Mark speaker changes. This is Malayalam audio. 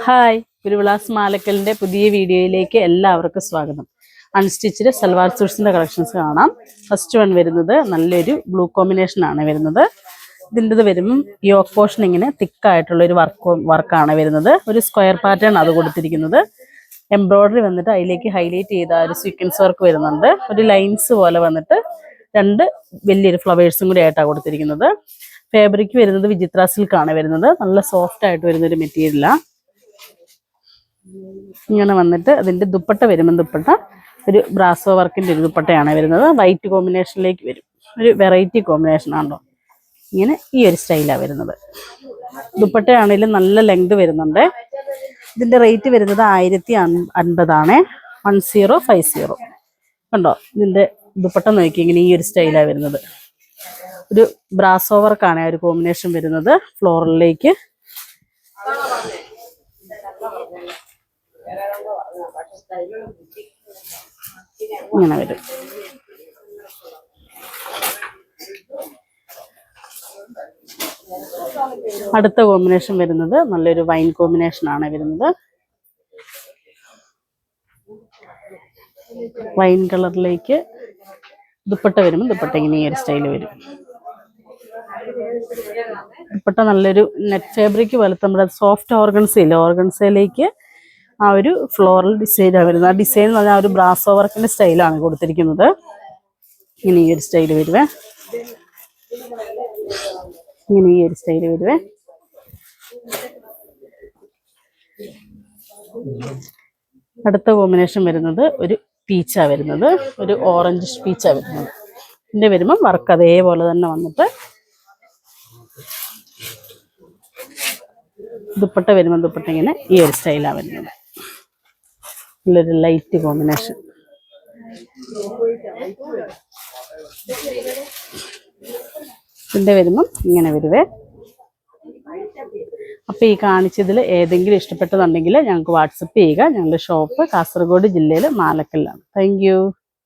Speaker 1: ഹായ്, ഗുരുവിലാസ് മാലക്കലിൻ്റെ പുതിയ വീഡിയോയിലേക്ക് എല്ലാവർക്കും സ്വാഗതം. അൺസ്റ്റിച്ച്ഡ് സൽവാർ സൂട്ട്സിൻ്റെ കളക്ഷൻസ് കാണാം. ഫസ്റ്റ് വൺ വരുന്നത് നല്ലൊരു ബ്ലൂ കോമ്പിനേഷൻ ആണ് വരുന്നത്. ഇതിൻ്റെത് വരുമ്പം യോക്ക് പോർഷൻ ഇങ്ങനെ തിക്കായിട്ടുള്ളൊരു വർക്കാണ് വരുന്നത്. ഒരു സ്ക്വയർ പാറ്റേൺ അത് കൊടുത്തിരിക്കുന്നത്. എംബ്രോയ്ഡറി വന്നിട്ട് അതിലേക്ക് ഹൈലൈറ്റ് ചെയ്ത ഒരു സീക്വൻസ് വർക്ക് വരുന്നുണ്ട്. ഒരു ലൈൻസ് പോലെ വന്നിട്ട് രണ്ട് വലിയൊരു ഫ്ലവേഴ്സും കൂടി ആയിട്ടാണ് കൊടുത്തിരിക്കുന്നത്. ഫാബ്രിക് വരുന്നത് വിചിത്ര സിൽക്കാണ് വരുന്നത്. നല്ല സോഫ്റ്റ് ആയിട്ട് വരുന്നൊരു മെറ്റീരിയലാണ്. ഇങ്ങനെ വന്നിട്ട് അതിൻ്റെ ദുപ്പട്ട വരുമ്പോൾ ദുപ്പട്ട ഒരു ബ്രാസോ വർക്കിൻ്റെ ഒരു ദുപ്പട്ടയാണ് വരുന്നത്. വൈറ്റ് കോമ്പിനേഷനിലേക്ക് വരും. ഒരു വെറൈറ്റി കോമ്പിനേഷൻ ആണല്ലോ. ഇങ്ങനെ ഈ ഒരു സ്റ്റൈലാണ് വരുന്നത്. ദുപ്പട്ടയാണെങ്കിലും നല്ല ലെങ്ത് വരുന്നുണ്ട്. ഇതിൻ്റെ റേറ്റ് വരുന്നത് 1050 1050. കണ്ടോ, ഇതിൻ്റെ ദുപ്പട്ട നോക്കി ഇങ്ങനെ ഈ ഒരു സ്റ്റൈലാണ് വരുന്നത്. ഒരു ബ്രാസോ വർക്കാണ് ഒരു കോമ്പിനേഷൻ വരുന്നത്. ഫ്ലോറലിലേക്ക് ഇങ്ങനെ വരും. അടുത്ത കോമ്പിനേഷൻ വരുന്നത് നല്ലൊരു വൈൻ കോമ്പിനേഷൻ ആണ് വരുന്നത്. വൈൻ കളറിലേക്ക് ദുപ്പട്ട വരുമ്പോൾ ദുപ്പട്ട ഇങ്ങനെ ഈ ഒരു സ്റ്റൈല് വരും. ദുപ്പട്ട നല്ലൊരു നെറ്റ് ഫാബ്രിക് പോലത്തെ നമ്മുടെ സോഫ്റ്റ് ഓർഗൻസയില്ല, ഓർഗൻസയിലേക്ക് ആ ഒരു ഫ്ലോറൽ ഡിസൈനാണ് വരുന്നത്. ആ ഡിസൈൻ എന്ന് പറഞ്ഞാൽ ആ ഒരു ബ്രാസോ വർക്കിൻ്റെ സ്റ്റൈലാണ് കൊടുത്തിരിക്കുന്നത്. ഇങ്ങനെ ഈ ഒരു സ്റ്റൈല് വരുവേ. ഇങ്ങനെ ഈ ഒരു സ്റ്റൈല് വരുവേ. അടുത്ത കോമ്പിനേഷൻ വരുന്നത് ഒരു പീച്ചാ വരുന്നത്. ഒരു ഓറഞ്ച് പീച്ചാ വരുന്നത്. ഇതിൻ്റെ വരുമ്പം വർക്ക് അതേപോലെ തന്നെ വന്നിട്ട് ദുപ്പട്ട വരുമ്പോൾ ദുപ്പട്ട ഇങ്ങനെ ഈ ഒരു സ്റ്റൈലാണ് വരുന്നത്. നല്ലൊരു ലൈറ്റ് കോമ്പിനേഷൻ. ഇതിൻ്റെ വരുമ്പം ഇങ്ങനെ വരുവേ. അപ്പോൾ ഈ കാണിച്ചതിൽ ഏതെങ്കിലും ഇഷ്ടപ്പെട്ടതുണ്ടെങ്കിൽ ഞങ്ങൾക്ക് വാട്സപ്പ് ചെയ്യുക. ഞങ്ങളുടെ ഷോപ്പ് കാസർഗോഡ് ജില്ലയിൽ മാലക്കലിലാണ്. Thank you.